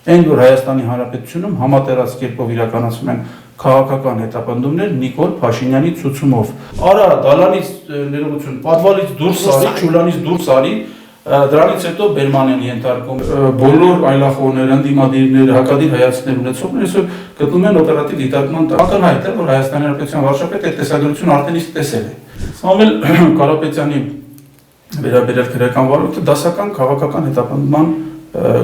Այն որ Հայաստանի Հանրապետությունում համատեղած կերպով իրականացվում են քաղաքական հետապնդումներ Նիկոլ Փաշինյանի ցուցումով։ Արա դալանից ներողություն, պատվալից դուրս արի, ճուլանից դուրս արի, դրանից հետո բերման են ենթարկում բոլոր այլախոհները, ընդդիմադիրները, հակադիր հայացքներ ունեցողները, այսօր գտնում են օպերատիվ դիտարկման տակ։ Ակնհայտ է, որ Հայաստանի Հանրապետության վարչապետը այդ տեսագրությունը արդեն իսկ տեսել է։ Սամվել Կարապետյանի վերաբերյալ քրեական վարույթը դասական քաղաքական հետապնդման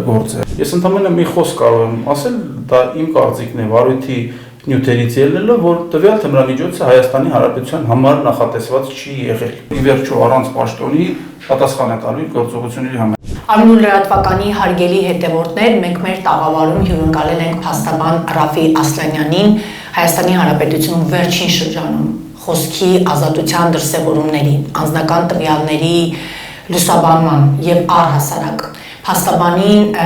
գործ է։ Ես ընդհանրապես մի խոսք կարող եմ ասել, դա իմ կարծիքն է, վարույթի նյութերից ելնելով, որ տվյալ թմրամիջոցը Հայաստանի Հանրապետության համար նախատեսված չի եղել։ Ի վերջո առանց պաշտոնի պատասխան է տալու գործողությունների համար։ Արմնու լրատվականի հարգելի հետևորդներ, մենք մեր տաղավարում հյուրընկալել ենք փաստաբան Ռաֆի Ասլանյանին, Հայաստանի Հանրապետությունում վերջին շրջանում խոսքի ազատության դրսևորումների, անձնական տվյալների լուսաբանման եւ առհասարակ փաստաբանին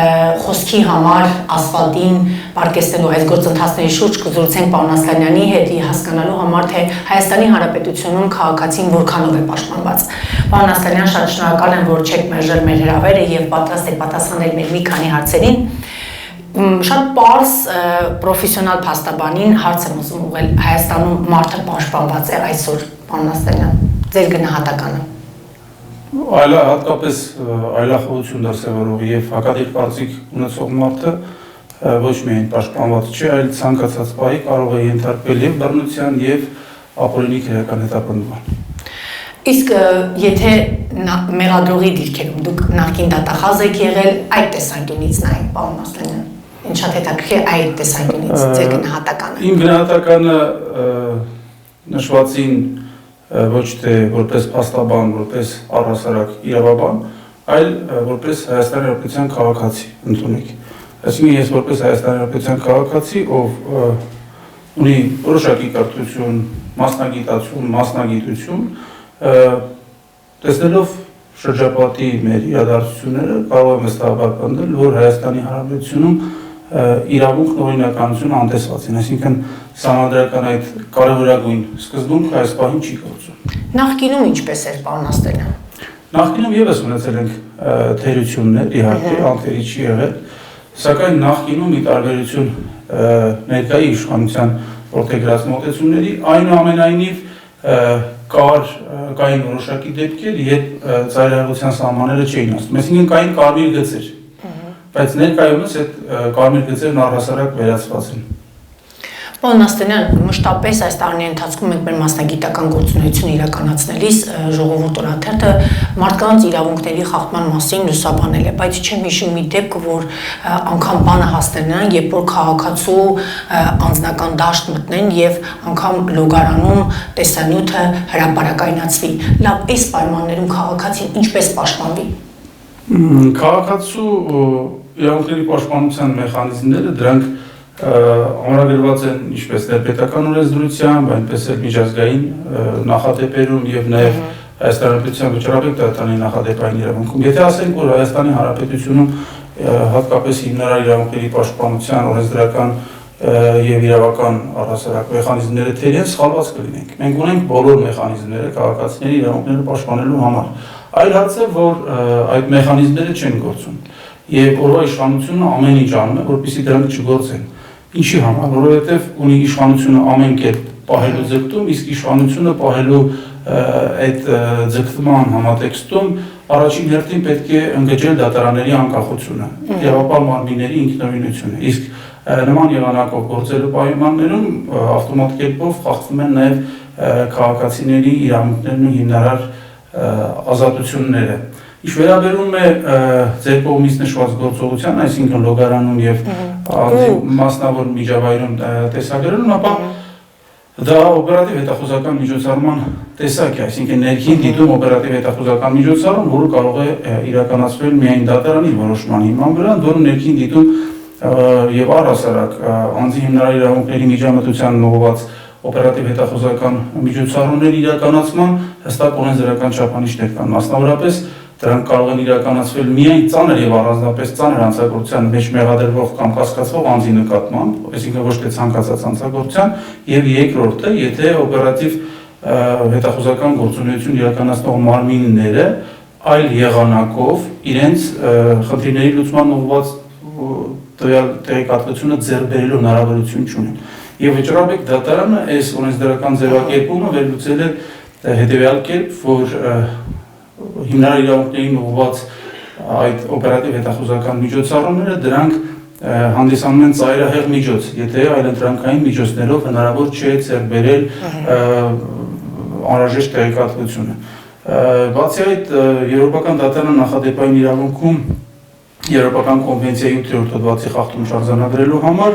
խոսքի համար ասֆալտին պարկեստելու այս գործընթացների շուրջ կզրուցենք պարոն Ասլանյանի հետ հասկանալու համար, թե Հայաստանի Հանրապետությունում քաղաքացին որքանով է պաշտպանված։ Պարոն Ասլանյան, շատ շնորհակալ եմ, որ չեք մերժել մեր հրավերը եւ պատրաստ եք պատասխանել մեր մի քանի հարցերին։ Շատ պարզ պրոֆեսիոնալ փաստաբանին հարց եմ ուզում ուղղել, Հայաստանում մարդը պաշտպանված է այսօր, պարոն Ասլանյան, ձեր գնահատականը։ Հատկապես այլախոհություն դրսևորող եւ հակադիր կարծիք ունեցող մարդը ոչ միայն պաշտպանված չէ, այլ ցանկացած պահի կարող է ենթարկվել եւ բռնության եւ ապօրինի քրեական հետապնդման։ Իսկ եթե մեղադրողի դիրքերում դուք նախկին դատախազ եք եղել, այդ տեսանկյունից նայեք, պարոն Ասլանյան, ինչ շատ հետաքրքիր այդ տեսանկյունից ձեր գնահատականը։ Իմ գնահատականը նշվածին ոչ թե որպես փաստաբան, որպես առհասարակ իրավաբան, այլ որպես Հայաստանի Հանրապետության քաղաքացի ընդունեք։ Այսինքն ես որպես Հայաստանի Հանրապետության քաղաքացի, ով ունի որոշակի կրթություն, մասնագիտություն, տեսնելով շրջապատի մեր իրադարձությունները կարող եմ վստահաբար պնդել, որ Հայաստանի Հանրապետությունում իրավունքն օրինականությունը անտեսված են, այսինքն սահմանադրական այդ կարևորագույն սկզբունքը այս պահին չի գործում։ Նախկինում ինչպես էր, պարոն Ասլանյան։ Նախկինում եւս ունեցել ենք թերություններ, իհարկե, անթերի չի եղել, սակայն նախկինում ի տարբերություն ներկայի իշխանության որդեգրած մոտեցումների, այնուամենայնիվ կային որոշակի դեպքեր, երբ ծայրահեղության սահմանները չէին ասում, այսինքն կային կարմիր գծեր, բայց ներկայումս այդ կարմիր գծերն առհասարակ վերացված են։ Պարոն Ասլանյան, մշտապես այս տարիների ընթացքում մենք մեր մասնագիտական գործունեությունը իրականացնելիս ժողովուրդ օրաթերթը մարդկանց իրավունքների խախտման մասին լուսաբանել է, բայց չեմ հիշում մի դեպք, որ անգամ բանը հասնել նրան, երբ որ քաղաքացու անձնական դաշտ մտնեն եւ անգամ լոգարանում տեսանյութը հրապարակայնացվի։ Լավ, այս պայմաններում քաղաքացին ինչպես պաշտպանվի։ Քաղաքացու իրավունքների պաշտպանության մեխանիզմները դրանք ամրագրված են ինչպես ներպետական օրենսդրությամբ, այնպես էլ միջազգային նախադեպերում եւ նաեւ Հայաստանի Հանրապետության վճռաբեկ դատարանի նախադեպային իրավունքում։ Եթե ասենք, որ Հայաստանի Հանրապետությունում հատկապես հիմնարար իրավունքների պաշտպանության օրենսդրական եւ իրավական առհասարակ մեխանիզմները թերեն սխալված կլինենք։ Մենք ունենք բոլոր մեխանիզմները քաղաքացիների իրավունքները պաշտպանելու համար։ Այլ հարց է, որ այդ մեխանիզմները չեն գործում։ Եվ օրվա իշխանությունը ամեն ինչ անում է, որպեսզի դրանք չգործեն։ Ինչի համար, որովհետև ունի իշխանությունը ամեն կերպ պահելու ձգտում, իսկ իշխանությունը պահելու այդ ձգտման համատեքստում առաջին հերթին պետք է ընդգծել դատարանների անկախությունը, իրավապահ մարմինների ինքնուրույնությունը։ Իսկ նման եղանակով գործելու պայմաններում ավտոմատ կերպով խախտվում են նաև քաղաքացիների իրավունքներն ու հիմնարար ազատությունները։ Ինչ վերաբերում է ձեր կողմից նշված գործողության, այսինքն լոգարանում եւ մասնավոր միջավայրում տեսագրելուն, ապա դա օպերատիվ հետախուզական միջոցառման տեսակ է, այսինքն ներքին դիտում օպերատիվ հետախուզական միջոցառում, որը կարող է իրականացվել միայն դատարանի որոշման հիման վրա, որը ներքին դիտում եւ առհասարակ անձի հիմնարար իրավունքների միջամտության ուղղված օպերատիվ հետախուզական միջոցառումների իրականացման հստակ օրենսդրական չափանիշներ կան, մասնավորապես դրանք կարող են իրականացվել միայն ծանր եւ առանձնապես ծանր հանցագործության մեջ մեղադրվող կամ կասկածվող անձի նկատմամբ, այսինքն ոչ թե ցանկացած հանցագործության, եւ երկրորդը, եթե օպերատիվ հետախուզական գործունեություն իրականացնող մարմինները այլ եղանակով իրենց խնդիրների լուծման ուղղված տվյալ տեղեկատվությունը ձեռք բերելու հնարավորություն չունեն։ Եվ վճռաբեկ դատարանը այս օրենսդրական ձևակերպումը վերլուծել է հետևյալ կերպ, որ հիմնարար իրավունքներին ուղղված այդ օպերատիվ հետախուզական միջոցառումները դրանք հանդիսանում են ծայրահեղ միջոց, եթե այլընտրանքային միջոցներով հնարավոր չէ ձեռք բերել անհրաժեշտ տեղեկատվությունը։ Բացի այդ, Եվրոպական դատարանը նախադեպային իրավունքում Եվրոպական կոնվենցիայի 8-րդ հոդվածի խախտում շարժանագրելու համար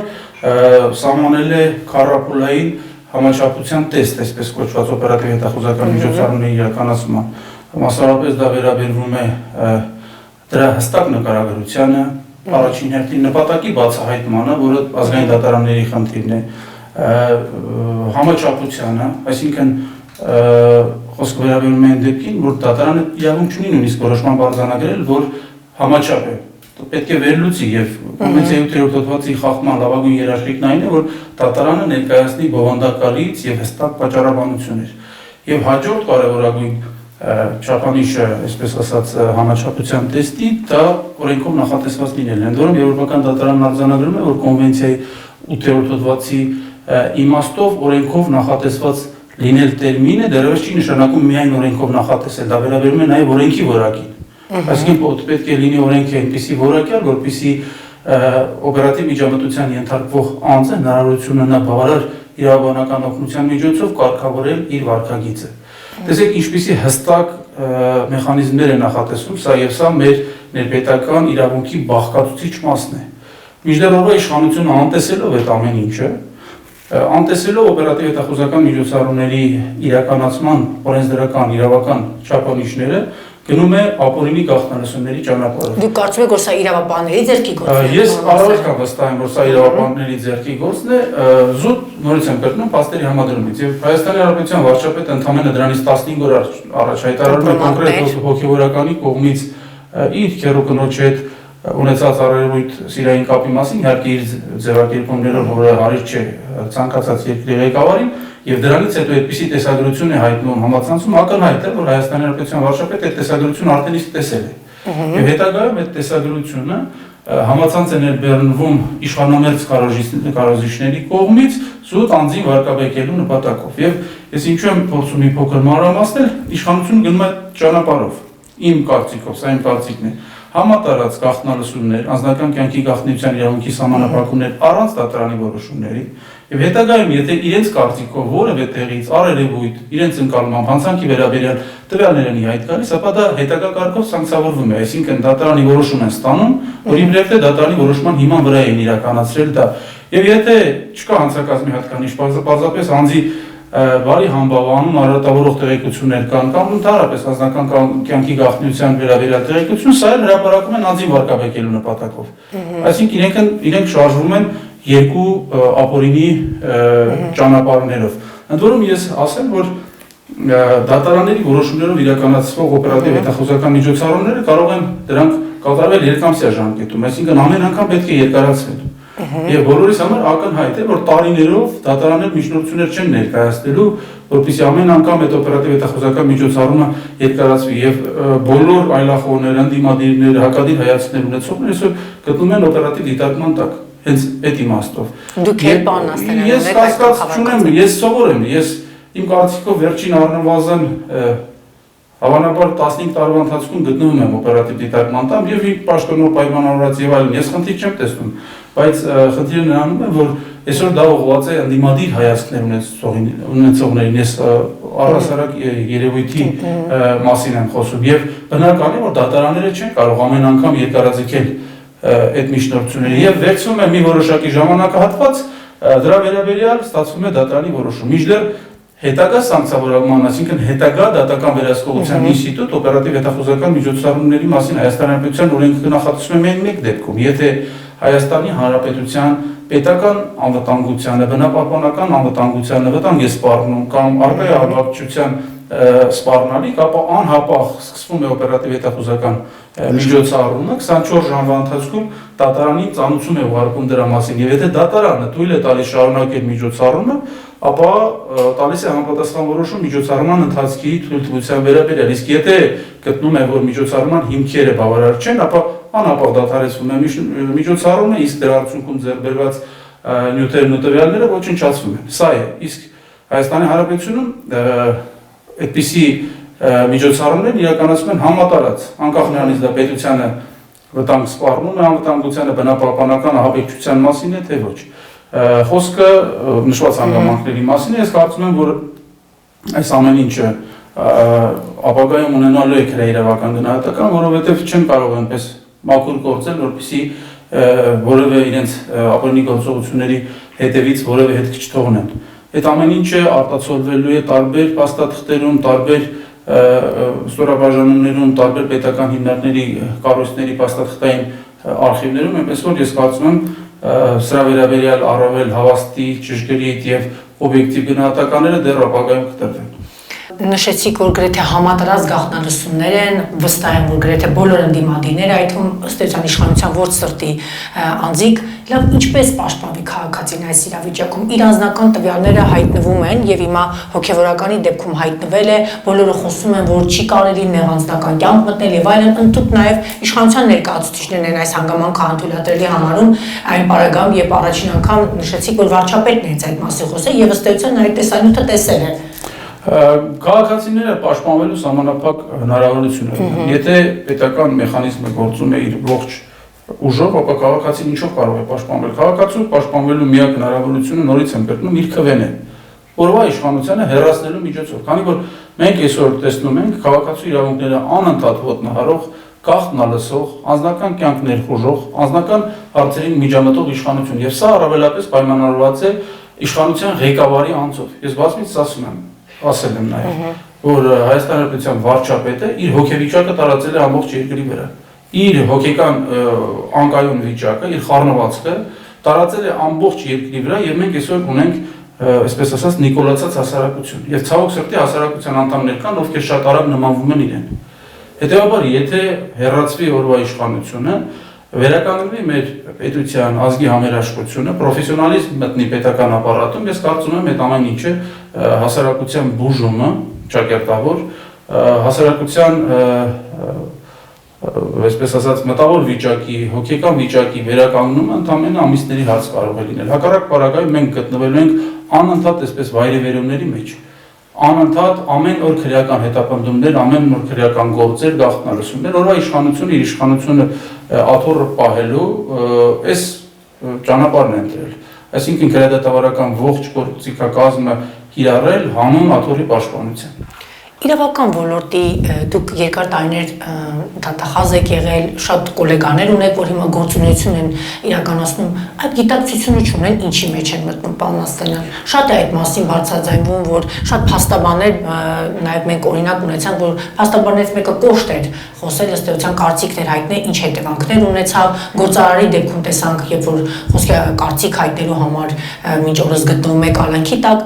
սահմանել է քառապոլային համաչափության տեստ, այսպես կոչված օպերատիվ հետախուզական միջոցառումների իրականացման։ Մասնավորապես դա վերաբերվում է դրա հստակ նկարագրությանը, առաջին հերթին նպատակի բացահայտմանը, որը ազգային դատարանների խնդիրն է, համաչափությանը, այսինքն խոսքը վերաբերում է այն դեպքին, որ դատարանը իրավունք չունի նույնիսկ որոշման արձանագրել, որ համաչափ է։ Պետք է վերլուծի եւ կոնվենցիայի 8-րդ հոդվածի խախտման լավագույն երաշխիքն այն է, որ դատարանը ներկայացնի բովանդակալից եւ հստակ պատճառաբանություններ։ Եվ հաջորդ կարևորագույն չափանիշը, այսպես ասած, համաչափության տեստի, դա օրենքով նախատեսված լինելն է։ Ընդ որում Եվրոպական դատարանն արձանագրում է, որ կոնվենցիայի 8-րդ հոդվածի իմաստով օրենքով նախատեսված լինել տերմինը դեռևս չի նշանակում միայն օրենքով նախատեսել, դա վերաբերում է նաև օրենքի որակին։ Այսինքն պետք է լինի օրենքի այնպիսի որակյալ, որպեսզի օպերատիվ միջամտության ենթարկվող անձը հնարավորություն ունենա բավարար իրավաբանական օգնության միջոցով կարգավորել իր վարքագիծը։ Տեսեք, ինչպիսի հստակ մեխանիզմներ է նախատեսում սա եւ սա մեր ներպետական իրավունքի բաղկացուցիչ մասն է։ Մինչդեռ օրվա իշխանությունը անտեսելով այդ ամեն ինչը, անտեսելով օպերատիվ հետախուզական միջոցառումների իրականացման օրենսդրական իրավական չափանիշները, գնում է ապօրինի գաղտնալսումների ճանապարհով։ Դուք կարծում եք, որ սա իրավաբանների ձեռքի գործն է։ Ես առավոտ կամ վստահ եմ, որ սա իրավաբանների ձեռքի գործն է, զուտ նորից եմ կրկնում փաստերի համադրումից։ Եվ Հայաստանի Հանրապետության վարչապետը ընդամենը դրանից 15 օր առաջ հայտարարում է կոնկրետ հոգևորականի կողմից իր քեռու կնոջ հետ ունեցած առերևույթ սիրային կապի մասին, իհարկե իր ձևակերպումներով, որը հարիր չէ ցանկացած երկրի ղեկավարին, եւ դրանից հետո այդպիսի տեսագրություն է հայտնում համացանցում, ակնհայտ է, որ Հայաստանի Հանրապետության վարչապետը այդ տեսագրությունը արդեն իսկ տեսել է։ Եվ հետագայում այդ տեսագրությունը համացանց է ներբեռնվում իշխանամերձ կարոզիչների կողմից զուտ անձին վարկաբեկելու նպատակով։ Եվ ես ինչու եմ փորձում մի փոքր մանրամասնել, իշխանությունը գնում է ճանապարհով։ Իմ կարծիքով, սա իմ կարծիքն է։ Համատարած գաղտնալսումներ, անձնական կյանքի գաղտնիության իրավունքի սահմանափակումներ առանց դատարանի որոշումների, եւ հետագայում, եթե իրենց կարծիքով որևէ տեղից առերևույթ իրենց ընկալմամբ հանցանքի վերաբերյալ տվյալներ հայտ գալիս, ապա դա հետագա կարգով սանկցավորվում է, այսինքն դատարանի որոշում են ստանում, որ իբրև թե դատարանի որոշման հիման վրա են իրականացրել դա։ Եվ եթե չկա հանցակազմի հատկանիշ, պարզապես անձի բարի համբավանում արատավորող տեղեկություններ կան կամ ընդհանրապես անձնական կյանքի գաղտնիության վերաբերյալ տեղեկություն, սա էլ հրապարակում են անձին վարկաբեկելու նպատակով։ Այսինքն իրենք շարժվում են երկու ապօրինի ճանապարհներով։ Ընդ որում ես ասեմ, որ դատարանների որոշումներով իրականացվող օպերատիվ հետախուզական միջոցառումները կարող են դրանք կատարվել երկամսյա ժամկետում, այսինքն ամեն անգամ պետք է երկարացվել։ Եվ բոլորիս համար ակնհայտ է, որ տարիներով դատարաններ միջնորդություններ չեն ներկայացնելու, որպեսզի ամեն անգամ այդ օպերատիվ հետախուզական միջոցառումը երկարացվի եւ բոլոր այլախոհները, ընդդիմադիրները, հակադիր հայացքներ ունեցողները այսօր գտնում են օպերատիվ դիտարկման տակ, հենց այդ իմաստով։ Դուք եք բան ասել, ես կասկած չունեմ, ես սովոր եմ, ես իմ կարծիքով վերջին առնվազն հավանաբար 15 տարվա ընթացքում գտնվում եմ օպերատիվ դիտարկման տակ եւ իր պաշտոնով պայմանավորված եւ այլն, ես խնդիր չեմ տեսնում, բայց խնդիրը նրանում է, որ այսօր դա ուղղված է ընդդիմադիր հայացքներ ունեցողներին, ես առհասարակ երևույթի մասին եմ խոսում եւ բնական է, որ դատարանները չեն կարող ամեն անգամ երկարաձգել այդ միջնորդությունները եւ վերցվում է մի որոշակի ժամանակահատված, դրա վերաբերյալ ստացվում է դատարանի որոշում։ Մինչդեռ հետագա սանկցավորման, այսինքն հետագա դատական վերահսկողության ինստիտուտ օպերատիվ հետախուզական միջոցառումների մասին Հայաստանի Հանրապետության օրենքը նախատեսում է միայն մեկ դեպքում, եթե Հայաստանի Հանրապետության պետական անվտանգությանը, բնապահպանական անվտանգությանը վտանգ է սպառնում կամ առկա առողջության սպառնալիք, ապա անհապաղ սկսվում է օպերատիվ հետախուզական միջոցառումը 24 ժամվա ընթացքում դատարանին ծանուցում է ուղարկում դրա մասին եւ եթե դատարանը թույլ է տալիս շարունակել միջոցառումը, ապա տալիս է համապատասխան որոշում միջոցառման ընթացքի թույլտվության վերաբերյալ, իսկ եթե գտնում է, որ միջոցառման հիմքերը բավարար չեն, ապա անապահ դադարեցվում է միջոցառումը, իսկ դրա արդյունքում ձեռք բերված նյութերն ու տվյալները ոչնչացվում են։ Սա է, իսկ Հայաստանի Հանրապետությունում այդպիսի միջոցառումներ իրականացվում են համատարած, անկախ նրանից դա պետությանը վտանգ սպառնում է, անվտանգությանը բնապահպանական ահաբեկչության մասին է, թե ոչ։ Խոսքը նշված հանգամանքների մասին է, ես կարծում եմ, որ այս ամեն ինչը ապագայում ունենալու է քրեիրավական գնահատական, որովհետև չեն կարող այնպես մաքուր գործել, որպեսզի որևէ իրենց ապօրինի գործողությունների հետևից որևէ հետք չթողնեն։ Այդ ամեն ինչը արտացոլվելու է տարբեր փաստաթղթերում, տարբեր ստորաբաժանումներում, տարբեր պետական հիմնարկների կառույցների փաստաթղթային արխիվներում, այնպես որ ես կարծում եմ սրա վերաբերյալ առավել հավաստի, ճշգրիտ եւ օբյեկտիվ գնահատականները դեռ ապագայում կտրվեն։ Նշեցիք, որ գրեթե համատարած գաղտնալսումներ են, վստահ եմ, որ գրեթե բոլոր ընդդիմադիրները, այդ թվում ըստ էության իշխանության ոչ սրտի անձիկ, լավ ինչպես պաշտպանվի քաղաքացին այս իրավիճակում, իր անձնական տվյալները հայտնվում են եւ հիմա հոգեվորականի դեպքում հայտնվել է, բոլորը խոսում են, որ չի կարելի նեղանձնական կյանք մտնել եւ այլն, ընդհանուր նաեւ իշխանության ներկայացուցիչներն են այս հանգամանքը անթույլատրելի համարում այն պարագայում, երբ առաջին անգամ նշեցիք, որ վարչապետն է այդ մասի խոսել եւ ըստ էության այդ տեսանյութը տեսել է։ Քաղաքացիները պաշտպանվելու սահմանափակ հնարավորություն ունեն։ Եթե պետական մեխանիզմը գործում է իր ողջ ուժով, ապա քաղաքացին ինչով կարող է պաշտպանվել։ Քաղաքացու պաշտպանվելու միակ հնարավորությունը նորից եմ կրկնում իր քվեն է, որովհետև իշխանությանը հեռացնելու միջոցով։ Քանի որ մենք այսօր տեսնում ենք քաղաքացու իրավունքները անընդհատ ոտնահարող, գաղտնալսող, անձնական կյանք ներխուժող, անձնական հարցերին միջամտող իշխանություն, եւ սա առավելապես պայմանավորված է իշխանության ղեկավարի անձով։ Ես բազմիցս ասում եմ, ասել եմ նաև, որ Հայաստանի Հանրապետության վարչապետը իր հոգեվիճակը տարածել է ամբողջ երկրի վրա։ Իր հոգեկան անկայուն վիճակը, իր խառնվածքը տարածել է ամբողջ երկրի վրա եւ մենք այսօր ունենք, այսպես ասած, նիկոլացած հասարակություն։ Եվ ցավոք սրտի հասարակության անդամներ կան, ովքեր շատ արագ նմանվում են իրեն։ Հետևաբար, եթե հեռացվի օրվա իշխանությունը, վերականգնվի մեր պետության ազգի համերաշխությունը, պրոֆեսիոնալիզմ մտնի պետական ապարատում, ես կարծում եմ այդ ամեն ինչը հասարակության բուժումը, ճակերտավոր, հասարակության այսպես ասած մտավոր վիճակի, հոգեկան վիճակի վերականգնումը ընդամենը ամիսների հարց կարող է լինել։ Հակառակ պարագայում մենք գտնվելու ենք անընդհատ այսպես վայրեվերումների մեջ։ Անընդհատ ամեն օր քրեական հետապնդումներ, ամեն օր քրեական գործեր, գաղտնալսումներ, որովհետև իշխանությունը իր իշխանությունը աթոռը պահելու այս ճանապարհն է ընտրել։ Այսինքն քրեադատավարական ողջ գործիքակազմը կիրառել հանուն աթոռի պաշտպանության։ Իրավական ոլորտի դուք երկար տարիներ դատախազ եք եղել, շատ գոլեգաներ ունեք, որ հիմա գործունեություն են իրականացնում, այդ գիտակցությունը չունեն, ինչի մեջ են մտնում, պարոն Ասլանյան։ Շատ է այդ մասին բարձրաձայնվում, որ շատ փաստաբաններ, նաև մենք օրինակ ունեցանք, որ փաստաբաններից մեկը կոշտ էր խոսել, ըստ էության կարծիքներ հայտնել, ինչ հետևանքներ ունեցավ, գործարարի դեպքում տեսանք, երբ որ խոսքի կարծիք հայտնելու համար մինչ օրս գտնվում եք ալանքի տակ,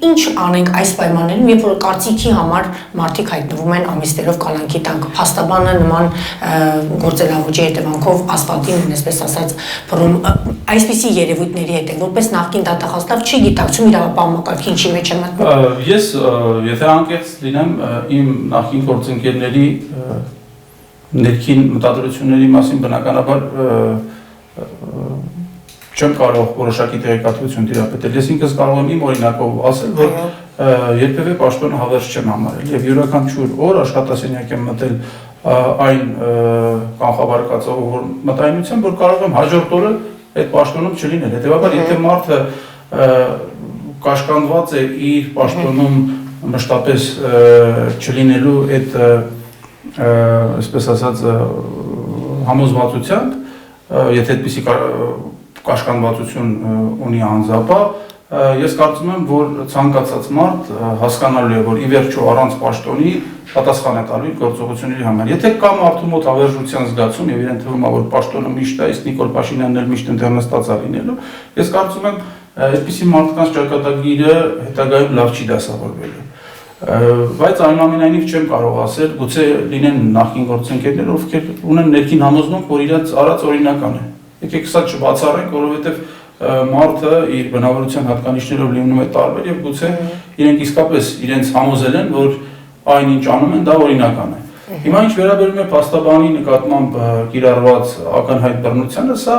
ինչ անենք այս պայմաններում, երբ որ կարծիքի համար մարդիկ հայտնվում են ամիսներով կալանքի տակ, փաստաբանը նման գործելավոճի հետևանքով ասֆալտին են, այսպես ասած, փռում, այսպիսի երևույթների հետ են, որպես նախկին դատախազլավ չի գիտակցում իրավապահ մակարդակի ինչի մեջ է մտնում։ Ես եթե անկեղծ լինեմ, իմ նախկին գործընկերների ներքին մտադրությունների մասին բնականաբար չեմ կարող որոշակի տեղեկատվություն տիրապետել։ Ես ինքս կարող եմ իմ օրինակով ասել, որ երբևէ պաշտոնը հավերժ չեմ համարել եւ յուրաքանչյուր օր աշխատասենյակ եմ մտել այն կանխավարկածով մտայնությամբ, որ կարող եմ հաջորդ օրը այդ պաշտոնում չլինել։ Հետեւաբար, եթե մարդը կաշկանդված է իր պաշտոնում մշտապես չլինելու այդ այսպես ասած համոզվածությամբ, եթե այդպիսի կաշկանդվածություն ունի անձապահ, ես կարծում եմ, որ ցանկացած մարդ հասկանալու է, որ ի վերջո առանց պաշտոնի պատասխան է տալու իր գործողությունների համար։ Եթե կա մարդու մոտ հավերժության զգացում եւ իրեն թվում է, որ պաշտոնը միշտ է, իսկ Նիկոլ Փաշինյանն էլ միշտ ընդ նստած է լինելու, ես կարծում եմ, այդպիսի մարդկանց ճակատագիրը հետագայում լավ չի դասավորվելու։ Բայց այնուամենայնիվ չեմ կարող ասել, գուցե լինեն նախկին գործընկերներ, ովքեր ունեն ներքին համոզմունք, որ իրաց արած օրինական է։ Եկեք սա չբացառենք, որովհետև մարդը իր բնավորության հատկանիշներով լինում է տարբեր եւ գուցե իրենք իսկապես իրենց համոզել են, որ այն ինչ անում են դա օրինական է։ Հիմա ինչ վերաբերում է փաստաբանի նկատմամբ կիրառված ակնհայտ բռնությանը, սա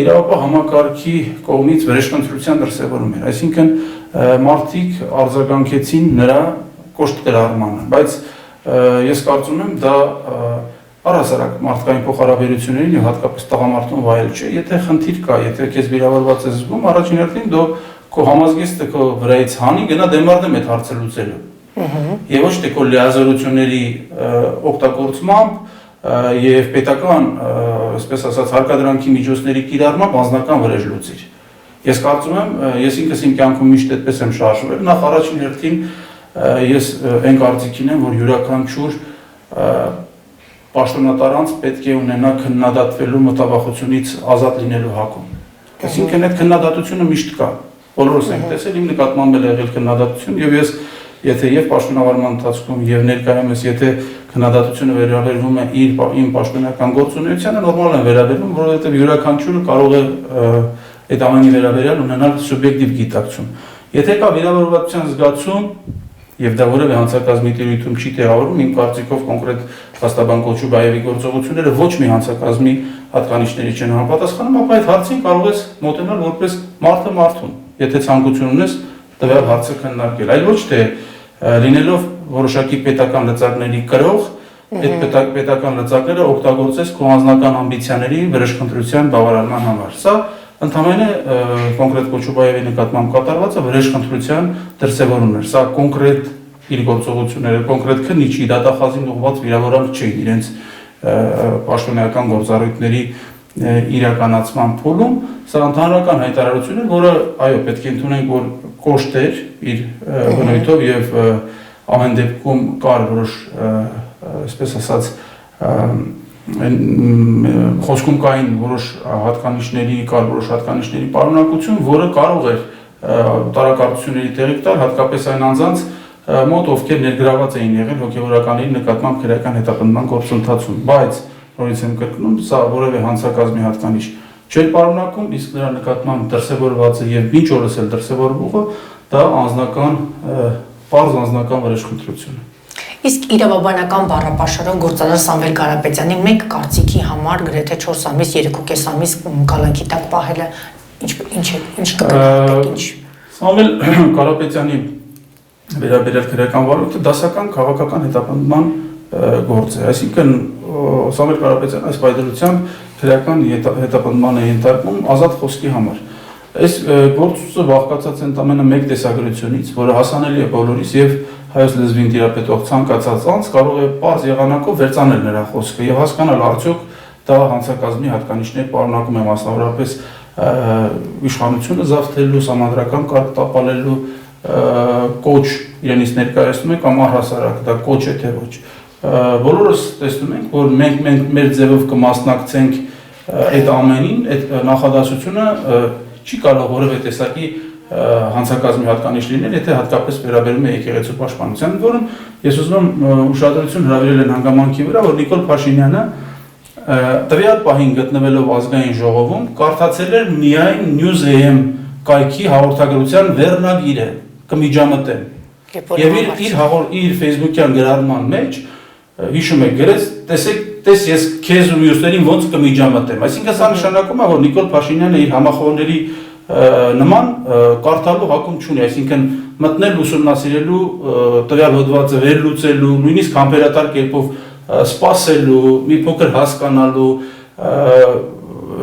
իրավապահ համակարգի կողմից վրեժխնդրության դրսևորում էր, այսինքն մարդիկ արձագանքեցին նրա կոշտ կրառմանը, բայց ես կարծում եմ դա առհասարակ մարդկային փոխհարաբերություններին եւ հատկապես տղամարդուն վայել չէ, եթե խնդիր կա, եթե քեզ վիրավորված ես զգում, առաջին հերթին դու քո համազգեստը քո վրայից հանի գնա դեմարդեմ այդ հարցը լուծելու։ Եվ ոչ թե քո լիազորությունների օգտագործմամբ եւ պետական, այսպես ասած, հարկադրանքի միջոցների կիրառմամբ անձնական վրեժ լուծիր։ Ես կարծում եմ, ես ինքս իմ կյանքում միշտ այդպես եմ շարժվել, նախ առաջին հերթին ես այն կարծիքին եմ, որ յուրաքանչյուր պաշտոնատարանց պետք է ունենա քննադատվելու մտավախությունից ազատ լինելու հակում։ Այսինքն այդ քննադատությունը միշտ կա։ Բոլորս ենք տեսել, իմ նկատմամբ էլ եղել քննադատություն եւ ես եթե եւ պաշտոնավարման ընթացքում եւ ներկայումս եթե քննադատությունը վերաբերվում է իմ պաշտոնական գործունեությանը, նորմալ են վերաբերվում, որովհետեւ յուրաքանչյուրը կարող է այդ ամենի վերաբերյալ ունենալ սուբյեկտիվ գիտակցում։ Եթե կա վիրավորվածության զգացում եւ դա որևէ հանցակազմի տիրույթում չի տեղավորում, իմ կարծիքով կոնկրետ փաստաբան Կոչուբաևի գործողությունները ոչ մի հանցակազմի հատկանիշների չեն համապատասխանում, ապա այդ հարցին կարող ես մոտենալ որպես մարդը մարդուն, եթե ցանկություն ունես տվյալ հարցը քննարկել, այլ ոչ թե լինելով որոշակի պետական լծակների կրող, այդ պետական լծակները օգտագործես քո անձնական ամբիցիաների վրեժխնդրության բավարարման համար։ Սա ընդհանրապես կոնկրետ Կոչուբաևի նկատմամբ կատարվածը վրեժխնդրության դրսևորումն էր։ Սա կոնկրետ իր գործողությունները, կոնկրետ քննիչի դատախազին ուղղված վիրավորանք չէին իրենց պաշտոնեական գործառույթների իրականացման փուլում, սա ընդհանրական հայտարարություն էր, որը այո, պետք է ընդունենք, որ կոշտ էր իր բնույթով եւ ամեն դեպքում կար որոշ, այսպես ասած, խոսքում կային որոշ հատկանիշների, կար որոշ հատկանիշների պարունակություն, որը կարող էր տարակարծությունների տեղիք տալ, հատկապես այն անձանց մոտ, ովքեր ներգրաված էին եղել հոգևորականների նկատմամբ քրեական հետապնդման գործընթացում, բայց նորից եմ կրկնում, սա որևէ հանցակազմի հատկանիշ չէր պարունակում, իսկ նրա նկատմամբ դրսևորվածը եւ մինչ օրս էլ դրսևորվողը դա պարզ անձնական վրեժխնդրություն է։ Իսկ իրավաբանական բառապաշարով գործադար Սամվել Կարապետյանի մեկ կարծիքի համար գրեթե 4 ամիս, 3.5 ամիս կալանքի տակ պահելը ինչ կգնահատեք, ինչ։ Սամվել Կարապետյանի վերաբերյալ քրեական վարույթը դասական քաղաքական հետապնդման գործ է, այսինքն Սամվել Կարապետյանը այս պայմանությամբ քրեական հետապնդման է ենթարկվում ազատ խոսքի համար։ Այս գործը բաղկացած է ընդամենը մեկ տեսագրությունից, որը հասանելի է բոլորիս եւ հայոց լեզվին տիրապետող ցանկացած անձ կարող է պարզ եղանակով վերցանել նրա խոսքը եւ հասկանալ արդյոք դա հանցակազմի հատկանիշներ պարունակում է մասնավորապես իշխանությունը զավթելու, համանդրական կարգ տապալելու կոչ իրենից ներկայացնում է կամ առհասարակ դա կոչ է թե ոչ։ Բոլորս տեսնում ենք, որ մենք մեր ձևով կմասնակցենք այդ ամենին, այդ նախադասությունը չի կարող որևէ տեսակի հանցակազմի հատկանիշ լինել, եթե հատկապես վերաբերում է եկեղեցու պաշտպանության, որում ես ուզում եմ ուշադրություն հրավիրել են հանգամանքի վրա, որ Նիկոլ Փաշինյանը տվյալ պահին գտնվելով ազգային ժողովում կարդացել էր միայն News.am կայքի հաղորդագրության վերնագիրը, կմիջամտեմ։ Եվ իր Facebook-յան գրառման մեջ հիշում եք գրեց, տես ես քեզ ու մյուսներին ոնց կմիջամտեմ։ Այսինքն սա նշանակում է, որ Նիկոլ Փաշինյանը իր համախոհների նման կարդալու հակում չունի, այսինքն մտնել ուսումնասիրելու, տվյալ հոդվածը վերլուծելու, նույնիսկ համբերատար կերպով սպասելու, մի փոքր հասկանալու,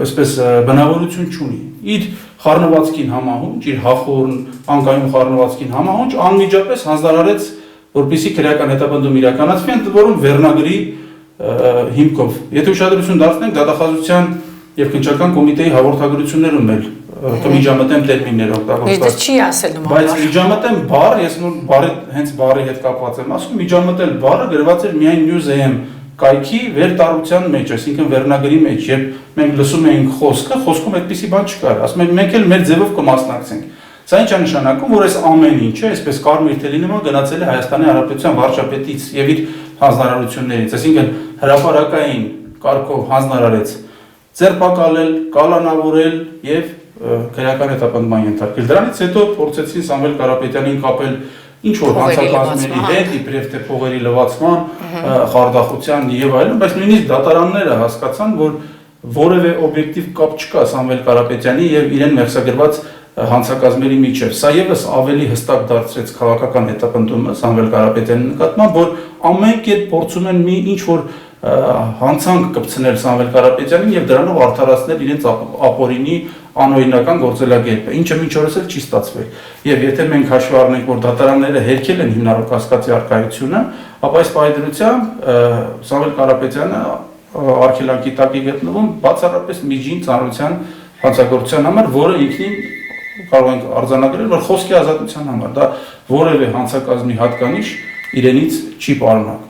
այսպես բնավորություն չունի։ Իր խառնվածքին համահունչ, իր հախորն անկայուն խառնվածքին համահունչ անմիջապես հանձնարարեց, որպեսզի քրեական հետապնդում իրականացվի, ընդ որում վերնագրի հիմքով։ Եթե ուշադրություն դարձնենք դատախազության եւ քննչական կոմիտեի հաղորդագրություններում էլ կմիջամտեմ տերմիններ օգտագործված։ Բայց չի ասել նման։ Բայց միջամտեմ բառ, ես նոր բառի հենց բառի հետ կապված եմ ասում, միջամտել բառը գրված էր միայն News.am կայքի վերտարության մեջ, այսինքն վերնագրի մեջ, երբ մենք լսում էինք խոսքը, խոսքում այդպիսի բան չկար։ Ասում ենք մենք էլ մեր ձևով կմասնակցենք։ Սա ինչ է նշանակում, որ այս ամեն ինչը, այսպես Կարմիր թելի նման գնացել է Հայաստանի Հանրապետության վարչապետից եւ իր հանձնարարություններից, այսինքն հրապարակային կարգով հանձնարարեց ձերբակալել, կալանավորել եւ քրեական հետապնդման ենթարկել։ Դրանից հետո փորձեցին Սամվել Կարապետյանին կապել ինչ որ հանցակազմերի հետ, իբրև թե փողերի լվացման, խարդախության եւ այլն, բայց նույնիսկ դատարանները հասկացան, որ որևէ օբյեկտիվ կապ չկա Սամվել Կարապետյանի եւ իրեն մեղսագրված հանցակազմերի միջև։ Սա եւս ավելի հստակ դարձրեց քաղաքական հետապնդումը Սամվել Կարապետյանի նկատմամբ, որ ամեն կերպ փորձում են մի ինչ որ հանցանք կպցնել Սամվել Կարապետյանին եւ դրանով արդարացնել իրենց ապօրինի անօրինական գործելակերպը, ինչը մինչ օրս էլ չի ստացվել։ Եվ եթե մենք հաշվի առնենք, որ դատարանները հերքել են հիմնարար կասկածի առկայությունը, ապա այս պայմանությամբ Սամվել Կարապետյանը արգելանքի տակ է գտնվում բացառապես միջին ծանրության հանցագործության համար, որը ինքնին կարող ենք արձանագրել, որ խոսքի ազատության համար, դա որևէ հանցակազմի հատկանիշ իրենից չի պարունակում։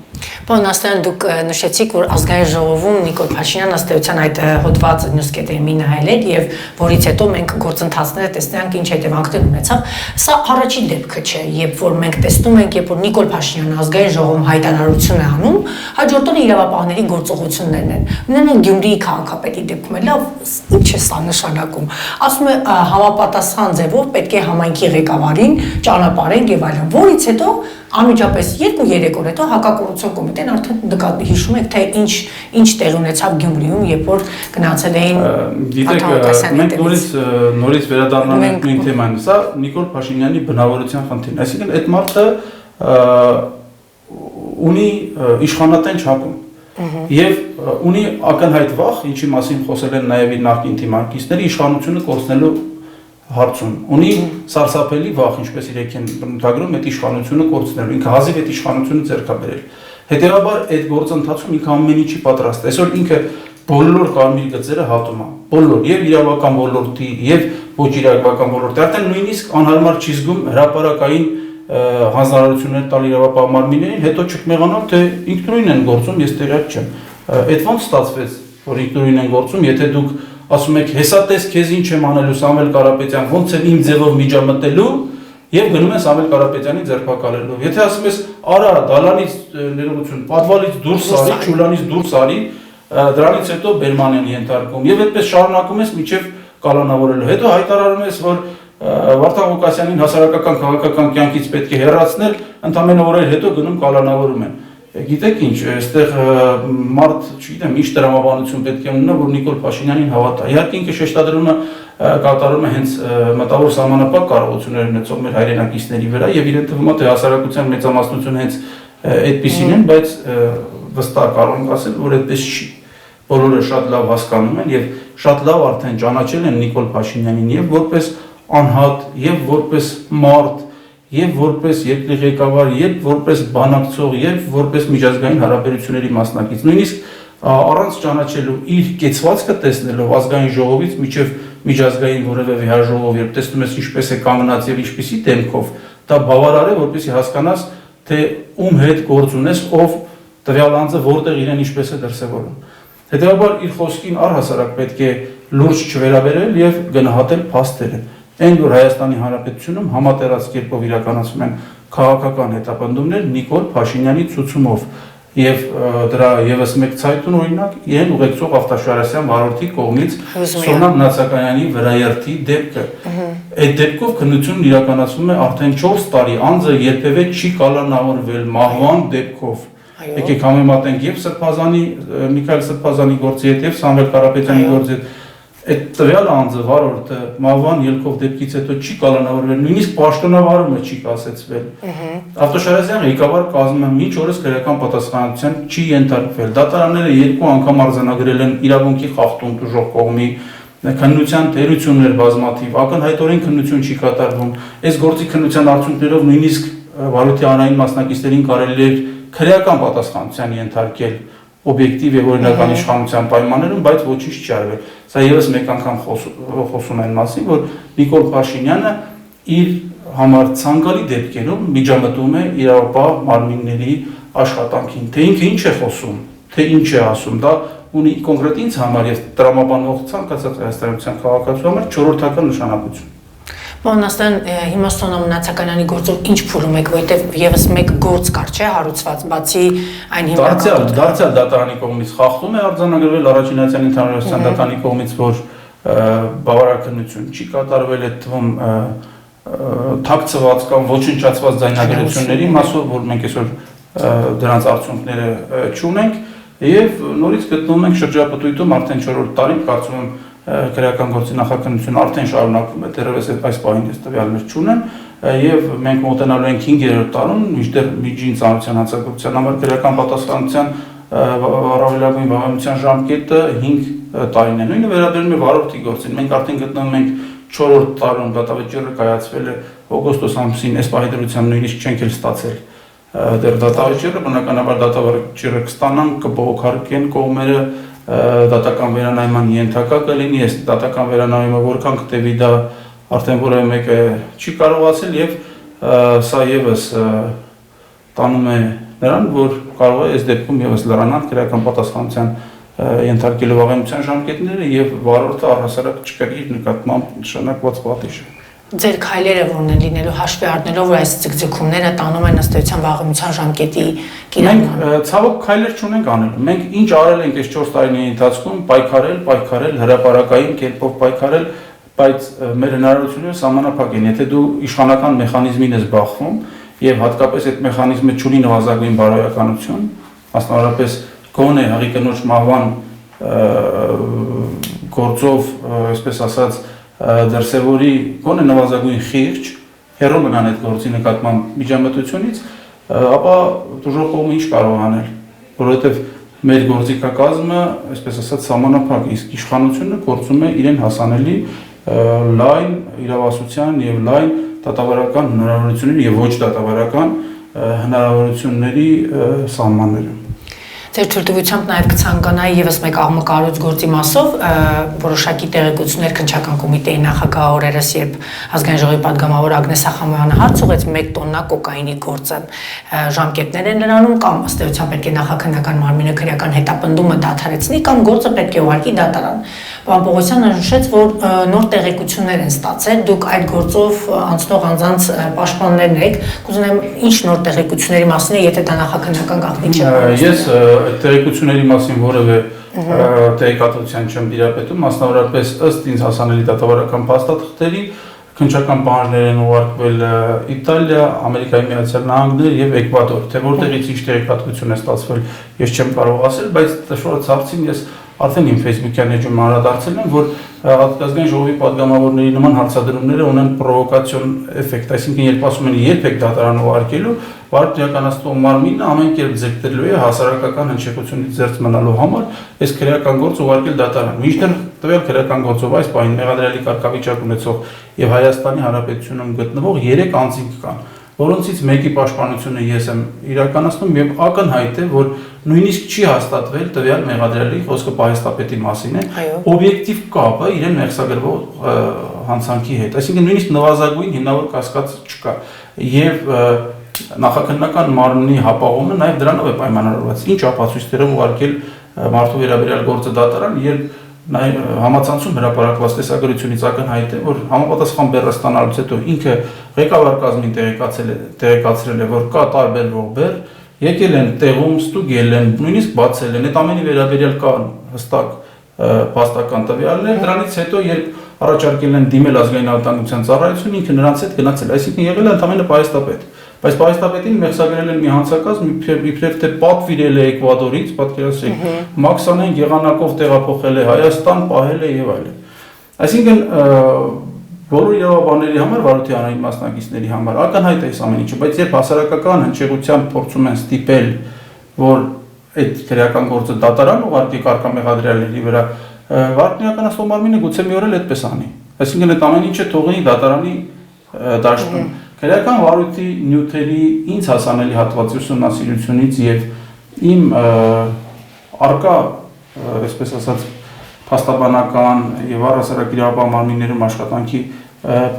Պարոն Ասլանյան, դուք նշեցիք, որ ազգային ժողովում Նիկոլ Փաշինյանն ըստ էության այդ հոդվածը նյութկետերի մի նայել եւ որից հետո մենք գործընթացները տեսնենք ինչ հետևանքներ ունեցավ։ Սա առաջին դեպքը չէ, երբ որ մենք տեսնում ենք, երբ որ Նիկոլ Փաշինյանը ազգային ժողովում հայտարարություն է անում, հաջորդ օրը իրավապահների գործողություններն են։ Նույնիսկ Գյումրիի քաղաքապետի դեպքում էլ ինչ է սա նշանակում։ Ասում է համապատասխան ձևով պետք է համայնքի ղեկավարին ճանապարհենք եւ այլն, որից հետո անմիջապես 2-3 օր հետո հակակոռուպցիոն կոմիտեն արդեն հիշում եք, թե ինչ տեղ ունեցավ Գյումրիում, երբ որ գնացել էին մենք նորից վերադառնանք ենք նույն թեման, սա Նիկոլ Փաշինյանի բնավորության խնդիրն է, այսինքն այդ մարդը ունի իշխանատեն չափում եւ ունի ակնհայտ վախ, ինչի մասին խոսել են նաեւ իր նախկին թիմակիցները, իշխանությունը կորցնելու հարցում ունի սարսափելի վախ, ինչպես իրենք են բնութագրում, այդ իշխանությունը կորցնելու, ինքը հազիվ այդ իշխանությունը ձեռք է բերել։ Հետևաբար այդ գործընթացում ինքը ամեն ինչի պատրաստ է։ Այսօր ինքը բոլոր կարմիր գծերը հատում է, բոլոր, եւ իրավական ոլորտի, եւ ոչ իրավական ոլորտի, արդեն նույնիսկ անհարմար չի զգում հրապարակային հանձնարարություններ տալ իրավապահ մարմիններին, հետո չկմեղանալ, թե ինքնուրույն են գործում, ես տեղյակ չեմ։ Այդ ոնց ստացվեց, որ ինքնուրույն են գործում, եթե դուք ասում եք, հեսա տես քեզ ինչ եմ անելու Սամվել Կարապետյան, ոնց եմ իմ ձևով միջամտելու եւ գնում են Սամվել Կարապետյանի ձերբակալելով։ Եթե ասում ես, արա դալանից ներողություն, պատվալից դուրս արի, ճուլանից դուրս արի, դրանից հետո բերման են ենթարկում եւ այդպես շարունակում ես մինչեւ կալանավորելու։ Հետո հայտարարում ես, որ Վարդան Ղուկասյանին հասարակական քաղաքական կյանքից պետք է հեռացնել, ընդամենը օրեր հետո գնում կալանավորում են։ Գիտեք ինչ, այստեղ մարդ, չգիտեմ, ինչ տրամաբանություն պետք է ունենա, որ Նիկոլ Փաշինյանին հավատա։ Իհարկե ինքը շեշտադրումը կատարում է հենց մտավոր սահմանապահ կարողություններ ունեցող մեր հայրենակիցների վրա եւ իրեն թվում է, թե հասարակության մեծամասնությունը հենց այդպիսին են, բայց վստահ կարող ենք ասել, որ այդպես չի։ Բոլորը շատ լավ հասկանում են եւ շատ լավ արդեն ճանաչել են Նիկոլ Փաշինյանին եւ որպես անհատ, եւ որպես մարդ, եւ որպես երկրի ղեկավար, եւ որպես բանակցող, եւ որպես միջազգային հարաբերությունների մասնակից։ Նույնիսկ առանց ճանաչելու իր կեցվածքը տեսնելով ազգային ժողովից միջև միջազգային որևէ վեհաժողով, երբ տեսնում ես ինչպես է կանգնած եւ ինչպիսի դեմքով, դա բավարար է, որպեսզի հասկանաս, թե ում հետ գործ ունես, ով տվյալ անձը որտեղ իրեն ինչպես է դրսևորում։ Հետևաբար իր խոսքին առհասարակ պետք է լուրջ չվերաբերել եւ գնահատել փաստերը։ Այն որ Հայաստանի Հանրապետությունում համատեղած կերպով իրականացվում են քաղաքական հետապնդումներ Նիկոլ Փաշինյանի ցուցումով եւ դրա եւս մեկ ցայտուն օրինակ իրեն ուղեկցող Ավտաշարասյան վարորդի կողմից Սոնա Մնացականյանի վրայերթի դեպքը։ Այդ դեպքով քննությունն իրականացվում է արդեն 4 տարի, անձը երբևէ չի կալանավորվել մահվան դեպքով։ Եկեք համեմատենք եւ Սրբազանի Միքայել Սրբազանի գործի հետ եւ Սամվել Կարապետյանի գործի հետ։ Այդ տվյալ անձը վարորդը մահվան ելքով դեպքից հետո չի կալանավորվել, նույնիսկ պաշտոնավարումը չի կասեցվել։ Ավտոշարասյան ղեկավար կազմը մինչ օրս քրեական պատասխանատվության չի ենթարկվել։ Դատարանները 2 անգամ արձանագրել են իրավունքի խախտում տուժող կողմի, քննության թերություններ բազմաթիվ, ակնհայտորեն քննություն չի կատարվում։ Այս գործի քննության արդյունքներով նույնիսկ վարորդի անային մասնակիցներին կարելի է քրեական պատասխանատվության ենթարկել օբյեկտիվ եւ օրինական իշխանության պայմաններում, բայց ոչինչ չի արվել։ Սա եւս մեկ անգամ խոսում են մասին, որ Նիկոլ Փաշինյանը իր համար ցանկալի դեպքերում միջամտում է իրավապահ մարմինների աշխատանքին, թե ինքը ինչ է խոսում, թե ինչ է ասում, դա ունի կոնկրետ ինձ համար եւ տրամաբանող ցանկացած հայաստանյան քաղաքացու համար 4-ական նշանակություն։ Պարոն Ասլանյան, հիմա Սոնա Մնացականյանի գործով ինչ փուլում եք, որովհետև եւս մեկ գործ կար, չէ, հարուցված, բացի այն հիմնական դարձյալ դատարանի կողմից խախտում է արձանագրվել Առաջինացիան ընդհանրության դատարանի կողմից, որ բավարարքնություն չի կատարվել, այդ թվում թաքցված կամ ոչնչացված ձայնագրությունների մասով, որ մենք այսօր դրանց արդյունքները չունենք եւ նորից գտնվում ենք շրջապտույտում արդեն 4-րդ տարին, կարծում եմ քրեական գործի նախաքննությունը արդեն շարունակվում է, դեռևս այս պահին ես տվյալներ չունեմ եւ մենք մոտենալու ենք 5-րդ տարում, մինչդեռ միջին ծանոթության հանցագործության համար քրեական պատասխանատվության առավելագույն վաղեմության ժամկետը 5 տարին է։ Նույնը վերաբերում է վարորդի գործին։ Մենք արդեն գտնվում ենք 4-րդ տարում, դատավճիռը կայացվել է օգոստոս ամսին, այս պահի դրությամբ նույնիսկ չենք էլ ստացել դեռ դատավճիռը, բնականաբար դատավճիռը կստանան, կբողոքարկեն կողմերը, դատական վերանայման ենթակա կլինի, այս դատական վերանայումը որքան կտևի դա արդեն որևէ մեկը չի կարող ասել եւ սա եւս տանում է նրան, որ կարող է այս դեպքում եւս լրանալ քրեական պատասխանատվության ենթարկելու վաղեմության ժամկետները եւ վարորդը առհասարակ չկրի իր նկատմամբ նշանակված պատիժը։ Ձեր քայլերը որն են լինելու հաշվի առնելով, որ այս ցկցկումները տանում են ըստ էության վաղեմության ժամկետի կիրառմանը։ Մենք ցավոք քայլեր չունենք անելու։ Մենք ինչ արել ենք այս 4 տարիների ընթացքում, պայքարել, հրապարակային կերպով պայքարել, բայց մեր հնարավորությունները սահմանափակ են։ Եթե դու իշխանական մեխանիզմին ես բախվում եւ հատկապես այդ մեխանիզմը չունի նվազագույն բարոյականություն, մասնավորապես գոնե հղի կնոջ մահվան գործով, այսպես ասած, դրսևորի գոնե նվազագույն խիղճ, հեռու մնան այդ գործի նկատմամբ միջամտությունից, ապա դժոխ կողմը ինչ կարող անել, որովհետև մեր գործիքակազմը, այսպես ասած, սահմանափակ, իսկ իշխանությունը գործում է իրեն հասանելի լայն իրավասության եւ լայն դատավարական հնարավորությունների եւ ոչ դատավարական հնարավորությունների սահմաններում։ Ձեր թույլտվությամբ նաև կցանկանայի եւս մեկ աղմկարոց գործի մասով որոշակի տեղեկություններ քննչական կոմիտեի նախագահ օրերս, երբ ազգային ժողովի падգամավոր Ագնես Ախամյանը հարց ուղղեց 1 տոննա կոկաինի գործը ժամկետներ են նրանում կամ ըստ էության պետք է նախաքննական մարմինը քրեական հետապնդումը դադարեցնի կամ գործը պետք է ուղարկի դատարան։ Պարոն Պողոսյանը նշեց, որ նոր տեղեկություններ են ստացել, դուք այդ գործով անցնող անձանց պաշտպաններն եք, կուզենամ ինչ նոր տեղեկությունների մասին է, եթե դա նախաքննական գաղտնի չէ։ Ես այդ տեղեկությունների մասին որևէ տեղեկատվության չեմ դիրապետում, մասնավորապես ըստ ինձ հասանելի դատավարական փաստաթղթերի քննչական պահանջներ են ուղարկվել Իտալիա, Ամերիկայի Միացյալ Նահանգներ եւ Էկվադոր, թե որտեղից ինչ տեղեկատվություն է ստացվել, ես չեմ կարող ասել, բայց դժվարից հարցին ես արդեն իմ Facebook-յան էջում անդրադարձել եմ, որ ազգային ժողովի падգամավորների նման հարցադրումները ունեն պրովոկացիոն էֆեկտ, այսինքն երբ ասում են երբ եք դատարան ուղարկելու, վարորդի իրականացնող մարմինը ամեն կերպ ձգտելու է հասարակական հնչեղությունից զերծ մնալու համար այս քրեական գործ ուղարկել դատարան։ Մինչդեռ տվյալ քրեական գործով այս պահին մեղադրյալի կարգավիճակ ունեցող եւ Հայաստանի Հանրապետությունում գտնվող 3 անձինք կան, որոնցից մեկի պաշտպանությունը ես եմ իրականացնում եւ ակնհայտ է, որ նույնիսկ չի հաստատվել տվյալ մեղադրյալի խոսքը պահեստապետի մասին է, օբյեկտիվ կապը իրեն մեղսագրվող հանցանքի հետ, այսինքն նույնիսկ նվազագույն հիմնավոր կասկած չկա եւ նախաքննական մարմնի հապաղումը նաեւ դրանով է պայմանավորված, ինչ ապացույցներով ուղարկել մարդու վերաբերյալ գործը դատարան, երբ համացանցում հրապարակված տեսագրությունից ակնհայտ է, որ համապատասխան բեռը ստանալուց հետո ինքը ղեկավար կազմին տեղեկացրել է, որ կա տարբերվող բեռ, եկել են տեղում, ստուգել են, նույնիսկ բացել են, այդ ամենի վերաբերյալ կան հստակ փաստական տվյալներ, դրանից հետո երբ առաջարկել են դիմել ազգային անվտանգության ծառայություն, ինքը նրանց հետ գնացել, այսինքն եղել է ընդամենը պահեստապետ։ Բայց պահեստապետին մեղսագրել են մի հանցակազմ, իբրև թե պատվիրել է Էկվադորից, պատկերացրեք, մաքսանային եղանակով տեղափոխել է Հայաստան, պահել է եւ այլն։ Այսինքն բոլոր իրավաբանների համար, վարորդի հանրային մասնակիցների համար ակնհայտ է այս ամեն ինչը, բայց երբ հասարակական հնչեղությամբ փորձում են ստիպել, որ այդ քրեական գործը դատարան ուղարկի կարգամեղադրյալների վրա, վարորդի իրականացնող մարմինը գուցե մի օր էլ այդպես անի։ Այսինքն այդ ամեն ինչը թողնի դատարանի դաշտում։ Քրեական վարույթի նյութերի ինձ հասանելի հատվածի ուսումնասիրությունից եւ իմ արկա, այսպես ասած, փաստաբանական եւ առհասարակ իրավաբան մարմիններում աշխատանքի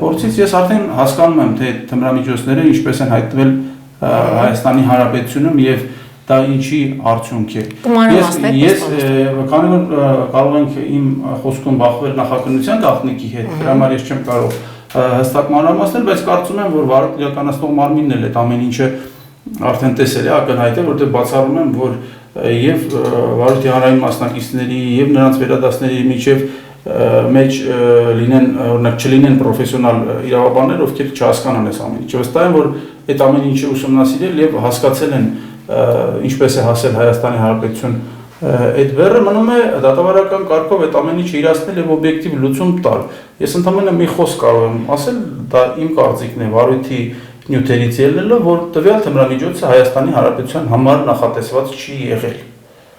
փորձից ես արդեն հասկանում եմ, թե թմրամիջոցները ինչպես են հայտնվել Հայաստանի Հանրապետությունում եւ դա ինչի արդյունք է։ Ես քանի որ կարող ենք իմ խոսքում բախվել նախաքննության գաղտնիքի հետ, դրա համար ես չեմ կարող հստակ մանրամասնել, բայց կարծում եմ, որ վարորդ իրականացնող մարմինն էլ այդ ամեն ինչը արդեն տեսել է, ակնհայտ է, որտեղ բացառում եմ, որ եւ վարորդի հանրային մասնակիցների եւ նրանց վերադասների միջև մեջ լինեն օրինակ չլինեն պրոֆեսիոնալ իրավաբաններ, ովքեր չհասկանան այս ամեն ինչը։ Վստահ եմ, որ այդ ամեն ինչը ուսումնասիրել եւ հասկացել են ինչպես է հասել Հայաստանի Հանրապետություն այդ բեռը, մնում է դատավարական կարգով այդ ամեն ինչը իրացնել եւ օբյեկտիվ լուծում տալ։ Ես ընդհանրապես մի խոսք կարող եմ ասել, դա իմ կարծիքն է, վարույթի նյութերից ելնելով, որ տվյալ թմրամիջոցը Հայաստանի Հանրապետության համար նախատեսված չի եղել։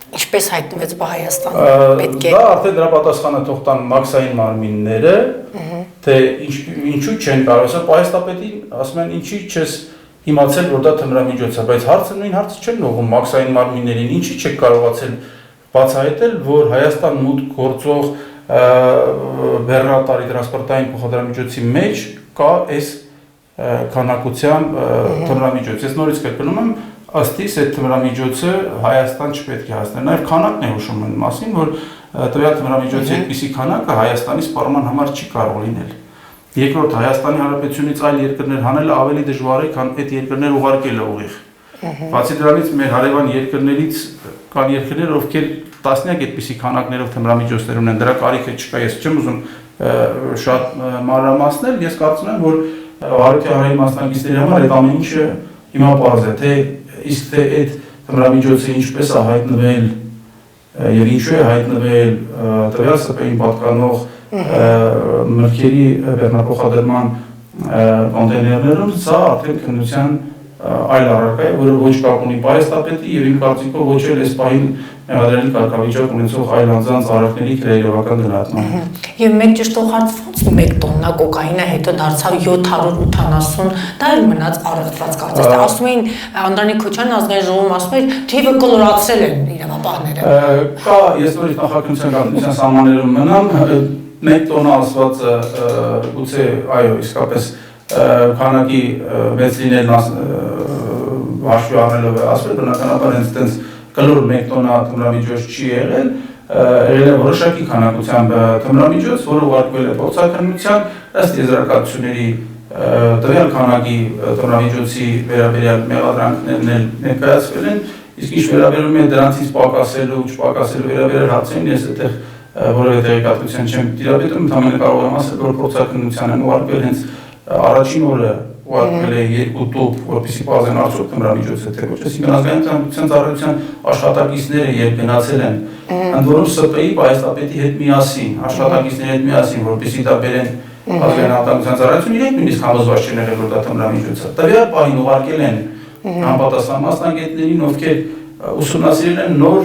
Ինչպես հայտնվեց Հայաստանը, պետք է դա արդեն դրա պատասխանը թող տան մաքսային մարմինները, թե ինչու չեն կարող, ասա պահեստապետին ասում են ինչի չես իմացել, որ դա թմրամիջոց է, բայց հարցը նույն հարցը չեն ուղղում մաքսային մարմիններին, ինչի չեք կարողացել բացահայտել, որ Հայաստան մուտք գործող բեռնատարի տրանսպորտային փոխադրամիջոցի մեջ կա այս քանակությամբ թմրամիջոց։ Ես նորից կրկնում եմ, ըստ իս այդ թմրամիջոցը Հայաստան չպետք է հասներ։ Նաև քանակն է հուշում այն մասին, որ տվյալ թմրամիջոցի այդպիսի քանակը Հայաստանի սպառման համար չի կարող լինել։ Երկրորդ, Հայաստանի Հանրապետությունից այլ երկրներ հանելը ավելի դժվար է, քան այդ երկրներ ուղարկելը ուղիղ։ Բացի դրանից մեր հարևան երկրներից կան երկրներ, ովքեր տասնյակ այդպիսի քանակներով թմրամիջոցներ ունեն, դրա կարիքը չկա, ես չեմ ուզում շատ մանրամասնել, ես կարծում եմ, որ Վարույթի հանրային մասնակիցների համար այդ ամեն ինչը հիմա պարզ է, թե իսկ թե այդ թմրամիջոցը ինչպես է հայտնվել եւ ինչու է հայտնվել տվյալ ՍՊ-ին պատկանող մրգերի բեռնափոխադրման կոնտեյներներում, սա արդեն քննության այլ առարկա է, որը ոչ կապ ունի պահեստապետի եւ իմ կարծիքով ոչ էլ այս պահին մեղադրելի կարգավիճակ ունեցող այլ անձանց արարքների քրեիրովական գնահատմանը։ Եվ մեկ ճշտող հարց ոնց 1 տոննա կոկայինը հետո դարձավ 780, դա էլ մնաց առողջված կարծես թե ասում էին Անդրանիկ Քոչարյանն ազգային ժողովում ասում էր թիվը կոլորացրել են իրավաբանները։ Կա, ես նորից նախաքննության կազմության սահմաններում մնամ, 1 տոննա ասվածը գուցե այո, իսկապես քանակի մեծ լինել հաշվի առնելով է ասվել, բնականաբար հենց այդպես կլոր 1 տոննա թմրամիջոց չի եղել, եղել է որոշակի քանակությամբ թմրամիջոց, որը ուղարկվել է փոխհատուցության, ըստ եզրակացությունների տվյալ քանակի թմրամիջոցի վերաբերյալ մեղադրանքներն էլ ներկայացվել են, իսկ ինչ վերաբերում է դրանցից պակասելու, չպակասելու վերաբերյալ հարցերին, ես այդտեղ որևէ տեղեկատվություն չեմ տիրապետում, ընդհանրապես կարող եմ ասել, որ փոխհատուցության են ուղարկվել հենց առաջին օրը ուղարկվել է 2 տուփ, որպեսզի պարզեն արդյոք թմրամիջոցը թե ոչ, այսինքն ազգային տնտեսության ծառայության աշխատակիցները երբ գնացել են, ընդ որում ՍՊ-ի պահեստապետի հետ միասին, աշխատակիցների հետ միասին, որպեսզի դա բերեն ազգային տնտեսության ծառայություն, իրենք նույնիսկ համոզված չեն եղել, որ դա թմրամիջոց է։ Տվյալ պահին ուղարկել են համապատասխան մասնագետներին, ովքեր ուսումնասիրել են նոր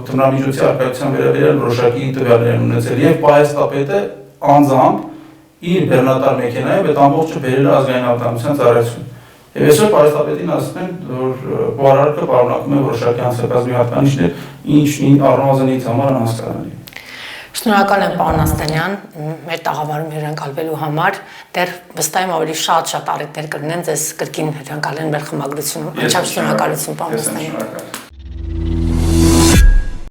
թմրամիջոցի արկայության վերաբերյալ որոշակի տվյալներ ունեցել եւ պահեստապետը անձամբ իր բեռնատար մեքենայով այդ ամբողջը բերել ազգային արտադրության ծառայություն։ Եվ այսօր պահեստապետին ասում են, որ արարքը պարունակում է որոշակի անձնակազմի հատկանիշներ, ինչն առնվազն ինձ համար անհասկանալի է։ Շնորհակալ եմ պարոն Աստանյան, մեր տաղավարում հյուրընկալվելու համար, դեռ վստահ եմ ավելի շատ առիթներ կլինեն ձեզ կրկին հյուրընկալեն մեր խմբագրությունում։ Անչափ շնորհակալություն պարոն Աստանյան։